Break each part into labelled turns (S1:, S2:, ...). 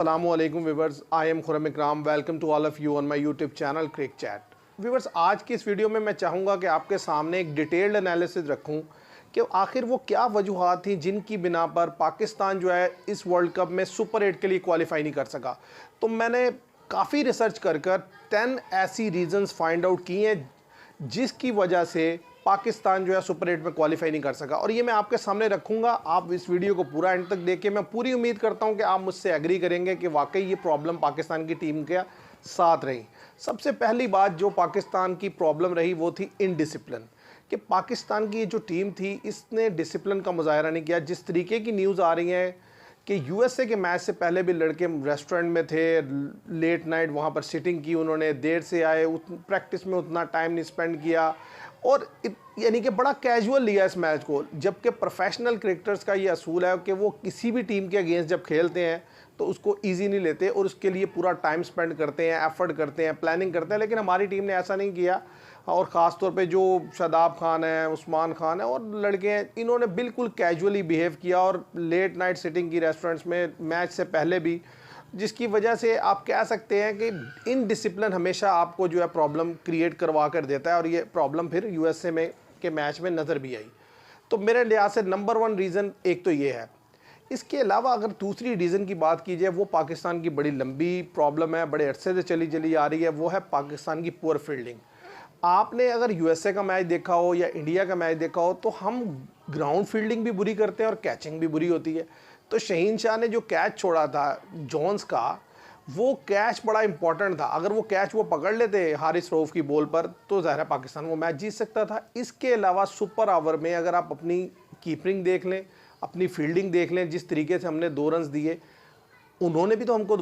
S1: Assalamualaikum viewers, I am Khurram Ikram. Welcome to all of you on my YouTube channel Crick Chat. Viewers, आज की इस video में मैं चाहूँगा कि आपके सामने एक डिटेल्ड एनालिसिस रखूँ कि आखिर वो क्या वजूहात थी जिनकी बिना पर पाकिस्तान जो है इस वर्ल्ड कप में सुपर 8 के लिए क्वालिफाई नहीं कर सका। तो मैंने काफ़ी रिसर्च कर 10 ऐसी रीज़न्स फाइंड आउट की हैं जिसकी वजह से पाकिस्तान जो है सुपर 8 में क्वालिफाई नहीं कर सका, और ये मैं आपके सामने रखूंगा। आप इस वीडियो को पूरा एंड तक देखिए। मैं पूरी उम्मीद करता हूं कि आप मुझसे एग्री करेंगे कि वाकई ये प्रॉब्लम पाकिस्तान की टीम के साथ रही। सबसे पहली बात जो पाकिस्तान की प्रॉब्लम रही वो थी इनडिसिप्लिन, कि पाकिस्तान की जो टीम थी इसने डिसिप्लिन का मुजाहरा नहीं किया। जिस तरीके की न्यूज़ आ रही है कि यूएसए के मैच से पहले भी लड़के रेस्टोरेंट में थे, लेट नाइट वहाँ पर सिटिंग की, उन्होंने देर से आए, प्रैक्टिस में उतना टाइम नहीं स्पेंड किया, और यानी कि बड़ा कैजुअल लिया इस मैच को। जबकि प्रोफेशनल क्रिकेटर्स का ये असूल है कि वो किसी भी टीम के अगेंस्ट जब खेलते हैं तो उसको इजी नहीं लेते और उसके लिए पूरा टाइम स्पेंड करते हैं, एफर्ट करते हैं, प्लानिंग करते हैं। लेकिन हमारी टीम ने ऐसा नहीं किया, और ख़ास तौर पे जो शादाब खान है, उस्मान खान है और लड़के हैं, इन्होंने बिल्कुल कैजुअली बिहेव किया और लेट नाइट सिटिंग की रेस्टोरेंट्स में मैच से पहले भी, जिसकी वजह से आप कह सकते हैं कि इनडिसिप्लिन हमेशा आपको जो है प्रॉब्लम क्रिएट करवा कर देता है, और ये प्रॉब्लम फिर यूएसए में के मैच में नज़र भी आई। तो मेरे लिहाज से नंबर 1 रीज़न एक तो ये है। इसके अलावा अगर दूसरी रीज़न की बात की जाए, वो पाकिस्तान की बड़ी लंबी प्रॉब्लम है, बड़े अरसे से चली चली आ रही है, वो है पाकिस्तान की पुअर फील्डिंग। आपने अगर यूएसए का मैच देखा हो या इंडिया का मैच देखा हो तो हम ग्राउंड फील्डिंग भी बुरी करते हैं और कैचिंग भी बुरी होती है। तो शहीन शाह ने जो कैच छोड़ा था जोन्स का, वो कैच बड़ा इंपॉर्टेंट था। अगर वो कैच वो पकड़ लेते हारिस रऊफ की बॉल पर तो ज़ाहिर है पाकिस्तान वो मैच जीत सकता था। इसके अलावा सुपर ओवर में अगर आप अपनी कीपिंग देख लें, अपनी फील्डिंग देख लें, जिस तरीके से हमने 2 रन दिए, उन्होंने भी तो हमको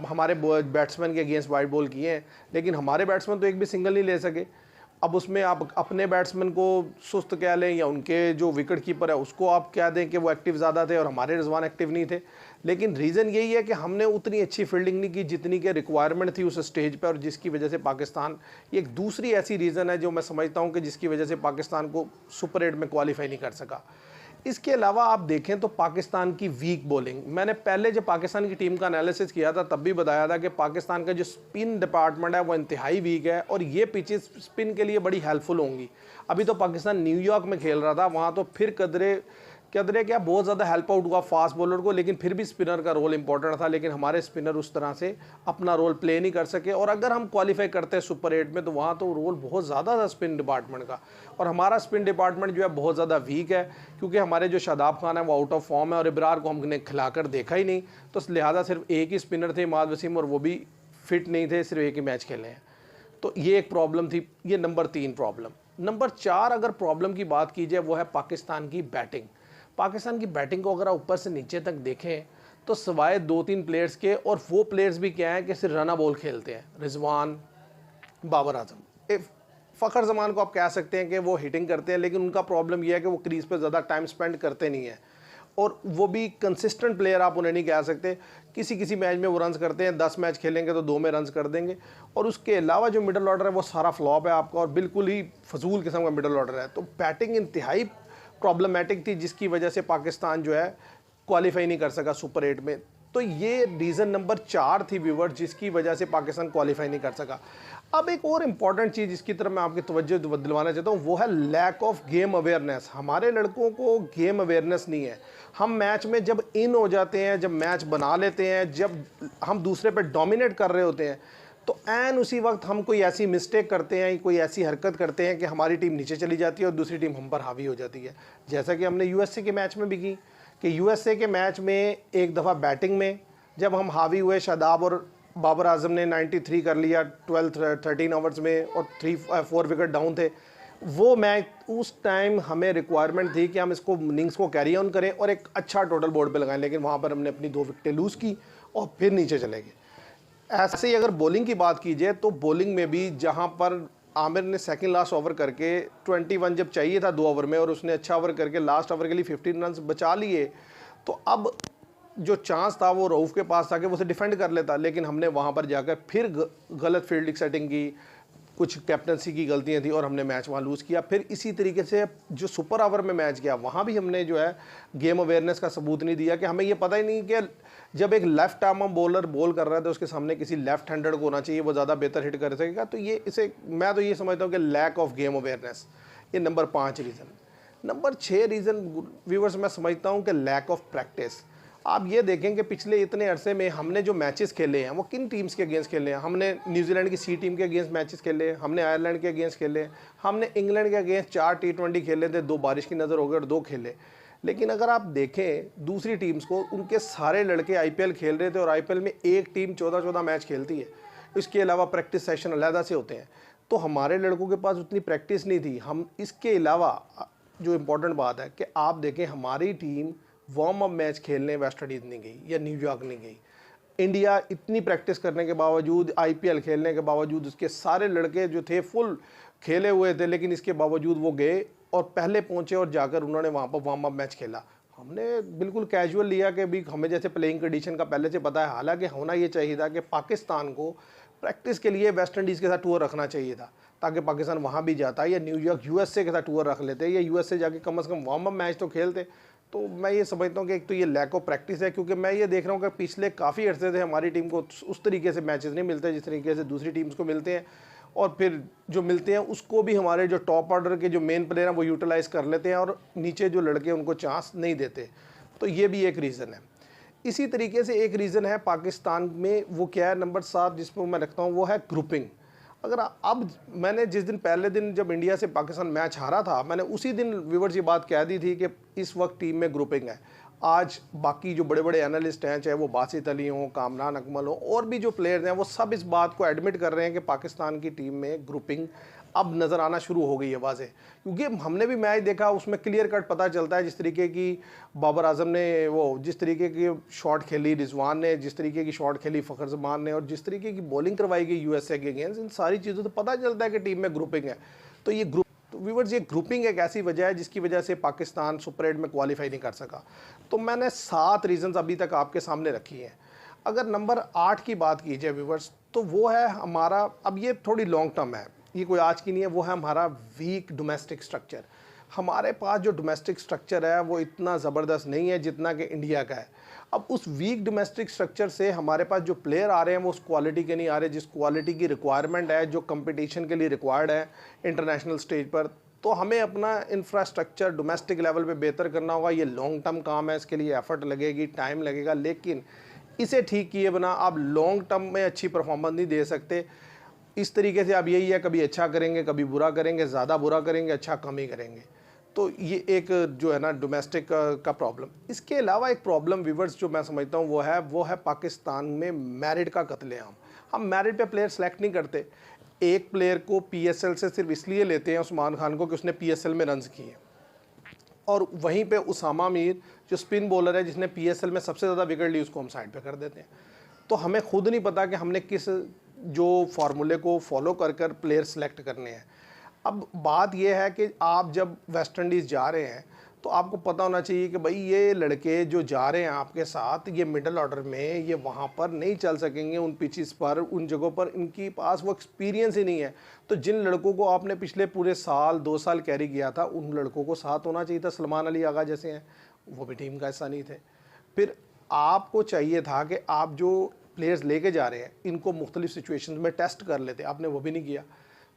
S1: हमारे बैट्समैन के अगेंस्ट वाइड बॉल किए हैं, लेकिन हमारे बैट्समैन तो एक भी सिंगल नहीं ले सके। अब उसमें आप अपने बैट्समैन को सुस्त कह लें या उनके जो विकेट कीपर है उसको आप कह दें कि वो एक्टिव ज़्यादा थे और हमारे रिजवान एक्टिव नहीं थे। लेकिन रीज़न यही है कि हमने उतनी अच्छी फील्डिंग नहीं की जितनी के रिक्वायरमेंट थी उस स्टेज पर, और जिसकी वजह से पाकिस्तान, ये एक दूसरी ऐसी रीज़न है जो मैं समझता हूँ कि जिसकी वजह से पाकिस्तान को सुपर 8 में क्वालिफाई नहीं कर सका। इसके अलावा आप देखें तो पाकिस्तान की वीक बॉलिंग, मैंने पहले जब पाकिस्तान की टीम का एनालिसिस किया था तब भी बताया था कि पाकिस्तान का जो स्पिन डिपार्टमेंट है वो इंतहाई वीक है, और ये पिचेस स्पिन के लिए बड़ी हेल्पफुल होंगी। अभी तो पाकिस्तान न्यूयॉर्क में खेल रहा था, वहाँ तो फिर कदरे क्या बहुत ज़्यादा हेल्प आउट हुआ फास्ट बॉलर को, लेकिन फिर भी स्पिनर का रोल इंपॉर्टेंट था। लेकिन हमारे स्पिनर उस तरह से अपना रोल प्ले नहीं कर सके, और अगर हम क्वालिफाई करते हैं सुपर 8 में तो वहाँ तो रोल बहुत ज़्यादा था स्पिन डिपार्टमेंट का, और हमारा स्पिन डिपार्टमेंट जो है बहुत ज़्यादा वीक है, क्योंकि हमारे जो शादाब खान है वो आउट ऑफ फॉर्म है और इब्रार को हमने खिलाकर देखा ही नहीं। तो लिहाजा सिर्फ एक ही स्पिनर थे इमाद वसीम, और वो भी फिट नहीं थे, सिर्फ एक ही मैच खेले हैं। तो ये एक प्रॉब्लम थी। ये नंबर 3 प्रॉब्लम। नंबर 4 अगर प्रॉब्लम की बात की जाए वो है पाकिस्तान की बैटिंग। पाकिस्तान की बैटिंग को अगर ऊपर से नीचे तक देखें तो सिवाय 2-3 प्लेयर्स के, और वो प्लेयर्स भी क्या है कि सिर्फ रना बॉल खेलते हैं, रिजवान, बाबर आजम, फ़खर जमान को आप कह सकते हैं कि वो हिटिंग करते हैं, लेकिन उनका प्रॉब्लम यह है कि वो क्रीज पर ज़्यादा टाइम स्पेंड करते नहीं हैं, और वो भी कंसिस्टेंट प्लेयर आप उन्हें नहीं कह सकते। किसी किसी मैच में वो रन्स करते हैं, 10 मैच खेलेंगे तो 2 में रन्स कर देंगे, और उसके अलावा जो मिडल ऑर्डर है वो सारा फ्लॉप है आपका, और बिल्कुल ही फजूल किस्म का मिडल ऑर्डर है। तो बैटिंग इंतहाई प्रॉब्लमेटिक थी, जिसकी वजह से पाकिस्तान जो है क्वालिफाई नहीं कर सका सुपर 8 में। तो ये रीज़न नंबर 4 थी व्यूवर, जिसकी वजह से पाकिस्तान क्वालिफाई नहीं कर सका। अब एक और इम्पॉर्टेंट चीज़ जिसकी तरफ मैं आपकी तवज्जो दिलवाना चाहता हूँ वो है लैक ऑफ गेम अवेयरनेस। हमारे लड़कों को गेम अवेयरनेस नहीं है। हम मैच में जब इन हो जाते हैं, जब मैच बना लेते हैं, जब हम दूसरे पर डोमिनेट कर रहे होते हैं, तो एन उसी वक्त हम कोई ऐसी मिस्टेक करते हैं, कोई ऐसी हरकत करते हैं कि हमारी टीम नीचे चली जाती है और दूसरी टीम हम पर हावी हो जाती है। जैसा कि हमने यूएसए के मैच में भी की, कि यूएसए के मैच में एक दफ़ा बैटिंग में जब हम हावी हुए, शादाब और बाबर आजम ने 93 कर लिया 13 ओवर्स में, और 4 विकेट डाउन थे। वो मैच उस टाइम हमें रिक्वायरमेंट थी कि हम इसको इनिंग्स को कैरी ऑन करें और एक अच्छा टोटल बोर्ड पे लगाएं, लेकिन वहाँ पर हमने अपनी 2 विकेटें लूज़ की और फिर नीचे चले गए। ऐसे ही अगर बॉलिंग की बात की जाए तो बॉलिंग में भी जहाँ पर आमिर ने सेकंड लास्ट ओवर करके 21 जब चाहिए था 2 ओवर में, और उसने अच्छा ओवर करके लास्ट ओवर के लिए 15 रन बचा लिए, तो अब जो चांस था वो रऊफ़ के पास था कि वो उसे डिफेंड कर लेता, लेकिन हमने वहाँ पर जाकर फिर गलत फील्डिंग सेटिंग की, कुछ कैप्टनसी की गलतियां थी और हमने मैच वहाँ लूज़ किया। फिर इसी तरीके से जो सुपर ओवर में मैच गया वहाँ भी हमने जो है गेम अवेयरनेस का सबूत नहीं दिया कि हमें ये पता ही नहीं कि जब एक लेफ्ट आर्म बॉलर बॉल कर रहा है तो उसके सामने किसी लेफ्ट हैंडेड को होना चाहिए, वो ज़्यादा बेहतर हिट कर सकेगा। तो ये इसे मैं तो ये समझता हूँ कि लैक ऑफ गेम अवेयरनेस, ये number 5 reason. Number 6 reason viewers मैं समझता हूँ कि लैक ऑफ प्रैक्टिस। आप ये देखें कि पिछले इतने अरसे में हमने जो मैचेस खेले हैं वो किन टीम्स के अगेंस्ट खेले हैं। हमने न्यूजीलैंड की सी टीम के अगेंस्ट मैचेस खेले, हमने आयरलैंड के अगेंस्ट खेले, हमने इंग्लैंड के अगेंस्ट 4 T20 खेले थे, 2 बारिश की नज़र हो गए और 2 खेले। लेकिन अगर आप देखें दूसरी टीम्स को, उनके सारे लड़के आईपीएल खेल रहे थे और आईपीएल में एक टीम 14-14 मैच खेलती है, इसके अलावा प्रैक्टिस सेशन अलहदा से होते हैं। तो हमारे लड़कों के पास उतनी प्रैक्टिस नहीं थी। हम इसके अलावा जो इम्पोर्टेंट बात है कि आप देखें हमारी टीम वार्म अप मैच खेलने वेस्ट इंडीज़ नहीं गई या न्यूयॉर्क नहीं गई। इंडिया इतनी प्रैक्टिस करने के बावजूद, आईपीएल खेलने के बावजूद, उसके सारे लड़के जो थे फुल खेले हुए थे, लेकिन इसके बावजूद वो गए और पहले पहुंचे और जाकर उन्होंने वहाँ पर वार्म अप मैच खेला। हमने बिल्कुल कैजुअल लिया कि भी हमें जैसे प्लेइंग कंडीशन का पहले से पता है। हालांकि होना ये चाहिए था कि पाकिस्तान को प्रैक्टिस के लिए वेस्ट इंडीज़ के साथ टूर रखना चाहिए था, ताकि पाकिस्तान वहाँ भी जाता या न्यूयॉर्क यूएसए के साथ टूर रख लेते या यूएसए जाके कम से कम वार्म अप मैच तो खेलते। तो मैं ये समझता हूँ कि एक तो ये लैक ऑफ प्रैक्टिस है, क्योंकि मैं ये देख रहा हूँ कि पिछले काफ़ी अर्से से हमारी टीम को उस तरीके से मैचेस नहीं मिलते जिस तरीके से दूसरी टीम्स को मिलते हैं, और फिर जो मिलते हैं उसको भी हमारे जो टॉप ऑर्डर के जो मेन प्लेयर हैं वो यूटिलाइज़ कर लेते हैं और नीचे जो लड़के उनको चांस नहीं देते। तो ये भी एक रीज़न है। इसी तरीके से एक रीज़न है पाकिस्तान में, वो क्या है नंबर 7 जिसमें मैं रखता हूँ, वो है ग्रुपिंग। अगर अब मैंने जिस दिन पहले दिन जब इंडिया से पाकिस्तान मैच हारा था, मैंने उसी दिन व्यूवर्स ये बात कह दी थी कि इस वक्त टीम में ग्रुपिंग है। आज बाकी जो बड़े बड़े एनालिस्ट हैं, चाहे वो बासित अली हों, कामरान अकमल हो, और भी जो प्लेयर्स हैं, वो सब इस बात को एडमिट कर रहे हैं कि पाकिस्तान की टीम में ग्रुपिंग अब नज़र आना शुरू हो गई है वाज़े। क्योंकि हमने भी मैच देखा, उसमें क्लियर कट पता चलता है जिस तरीके की बाबर आजम ने वो जिस तरीके की शॉट खेली, रिजवान ने जिस तरीके की शॉट खेली, फ़खर जमान ने, और जिस तरीके की बॉलिंग करवाई गई यूएसए के अगेंस्ट, इन सारी चीज़ों से पता चलता है कि टीम में ग्रुपिंग है। तो ये व्यूअर्स, ये ग्रुपिंग एक ऐसी वजह है जिसकी वजह से पाकिस्तान सुपर 8 में क्वालिफाई नहीं कर सका। तो मैंने 7 रीज़न्स अभी तक आपके सामने रखी हैं। अगर नंबर 8 की बात की जाए व्यूअर्स, तो वो है हमारा, अब ये थोड़ी लॉन्ग टर्म है, ये कोई आज की नहीं है, वो है हमारा वीक डोमेस्टिक स्ट्रक्चर। हमारे पास जो डोमेस्टिक स्ट्रक्चर है वो इतना ज़बरदस्त नहीं है जितना कि इंडिया का है। अब उस वीक डोमेस्टिक स्ट्रक्चर से हमारे पास जो प्लेयर आ रहे हैं वो उस क्वालिटी के नहीं आ रहे जिस क्वालिटी की रिक्वायरमेंट है, जो कंपटीशन के लिए रिक्वायर्ड है इंटरनेशनल स्टेज पर। तो हमें अपना इंफ्रास्ट्रक्चर डोमेस्टिक लेवल पे बेहतर करना होगा। ये लॉन्ग टर्म काम है, इसके लिए एफर्ट लगेगी, टाइम लगेगा, लेकिन इसे ठीक किए बिना आप लॉन्ग टर्म में अच्छी परफॉर्मेंस नहीं दे सकते। इस तरीके से अब यही है, कभी अच्छा करेंगे, कभी बुरा करेंगे, ज़्यादा बुरा करेंगे, अच्छा कम ही करेंगे। तो ये एक जो है ना डोमेस्टिक का प्रॉब्लम। इसके अलावा एक प्रॉब्लम व्यूवर्स जो मैं समझता हूँ वो है पाकिस्तान में मेरिट का कत्लेआम। हम मेरिट पे प्लेयर सेलेक्ट नहीं करते। एक प्लेयर को पीएसएल से सिर्फ इसलिए लेते हैं, उस्मान खान को, कि उसने पीएसएल में रन्स किए, और वहीं पे उसामा मीर जो स्पिन बॉलर है जिसने पीएसएल में सबसे ज़्यादा विकेट ली, उसको हम साइड पे कर देते हैं। तो हमें खुद नहीं पता कि हमने किस जो फार्मूले को फॉलो कर कर प्लेयर सेलेक्ट करने हैं। अब बात यह है कि आप जब वेस्ट इंडीज़ जा रहे हैं तो आपको पता होना चाहिए कि भाई ये लड़के जो जा रहे हैं आपके साथ, ये मिडिल ऑर्डर में, ये वहाँ पर नहीं चल सकेंगे, उन पिचेस पर, उन जगहों पर इनकी पास वो एक्सपीरियंस ही नहीं है। तो जिन लड़कों को आपने पिछले पूरे साल 2 साल कैरी किया था, उन लड़कों को साथ होना चाहिए था। सलमान अली आगा जैसे हैं, वो भी टीम का हिस्सा नहीं थे। फिर आपको चाहिए था कि आप जो प्लेयर्स लेके जा रहे हैं इनको मुख्तलिफ सिचुएशंस में टेस्ट कर लेते, आपने वो भी नहीं किया।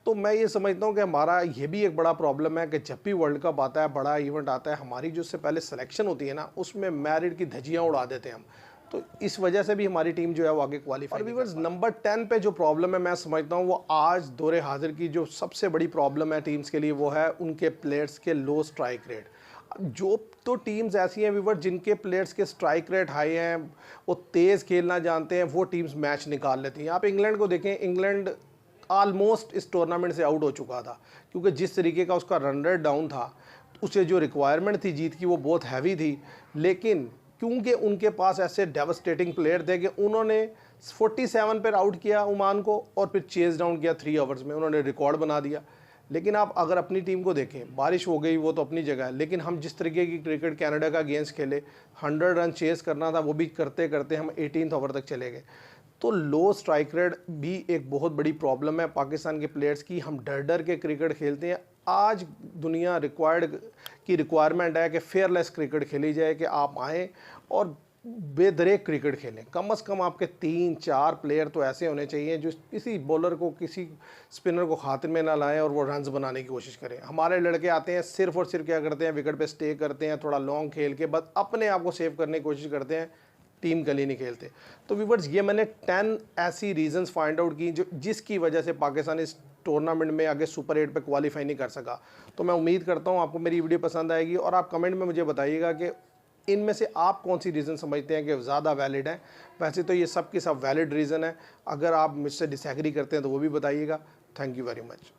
S1: तो मैं ये समझता हूँ कि हमारा ये भी एक बड़ा प्रॉब्लम है कि जब भी वर्ल्ड कप आता है, बड़ा इवेंट आता है, हमारी जो उससे पहले सिलेक्शन होती है ना, उसमें मेरिट की धज्जियाँ उड़ा देते हैं हम। तो इस वजह से भी हमारी टीम जो है वो आगे क्वालिफाई। और व्यूअर्स, नंबर 10 पे जो प्रॉब्लम है मैं समझता हूँ वो आज दौरे हाजिर की जो सबसे बड़ी प्रॉब्लम है टीम्स के लिए, वो है उनके प्लेयर्स के लो स्ट्राइक रेट। जो तो टीम्स ऐसी हैं व्यूवर जिनके प्लेयर्स के स्ट्राइक रेट हाई हैं, वो तेज़ खेलना जानते हैं, वो टीम्स मैच निकाल लेती हैं। आप इंग्लैंड को देखें, इंग्लैंड ऑलमोस्ट इस टूर्नामेंट से आउट हो चुका था, क्योंकि जिस तरीके का उसका रन रेट डाउन था, उसे जो रिक्वायरमेंट थी जीत की वो बहुत हैवी थी। लेकिन क्योंकि उनके पास ऐसे डेवस्टेटिंग प्लेयर थे कि उन्होंने 47 पर आउट किया ओमान को और फिर चेज डाउन किया 3 ओवर्स में, उन्होंने रिकॉर्ड बना दिया। लेकिन आप अगर अपनी टीम को देखें, बारिश हो गई वो तो अपनी जगह है, लेकिन हम जिस तरीके की क्रिकेट कनाडा का अगेंस्ट खेले, 100 रन चेस करना था, वो भी करते करते हम 18th ओवर तक चले गए। तो लो स्ट्राइक रेट भी एक बहुत बड़ी प्रॉब्लम है पाकिस्तान के प्लेयर्स की। हम डर डर के क्रिकेट खेलते हैं। आज दुनिया रिक्वायरमेंट है कि फेयरलेस क्रिकेट खेली जाए, कि आप आएँ और बेदरेक क्रिकेट खेलें। कम से कम आपके 3-4 प्लेयर तो ऐसे होने चाहिए जो किसी बॉलर को, किसी स्पिनर को खातिर में ना लाएं और वो रन्स बनाने की कोशिश करें। हमारे लड़के आते हैं सिर्फ और सिर्फ क्या करते हैं, विकेट पे स्टे करते हैं, थोड़ा लॉन्ग खेल के बस अपने आप को सेव करने की कोशिश करते हैं, टीम के लिए नहीं खेलते। तो व्यूअर्स, ये मैंने 10 ऐसी रीजंस फाइंड आउट की जिसकी वजह से पाकिस्तान इस टूर्नामेंट में आगे सुपर 8 पे क्वालिफाई नहीं कर सका। तो मैं उम्मीद करता हूँ आपको मेरी वीडियो पसंद आएगी और आप कमेंट में मुझे बताइएगा कि इनमें से आप कौन सी रीज़न समझते हैं कि ज़्यादा वैलिड है। वैसे तो ये सब के सब वैलिड रीज़न है। अगर आप मुझसे डिसएग्री करते हैं तो वो भी बताइएगा। Thank you very much.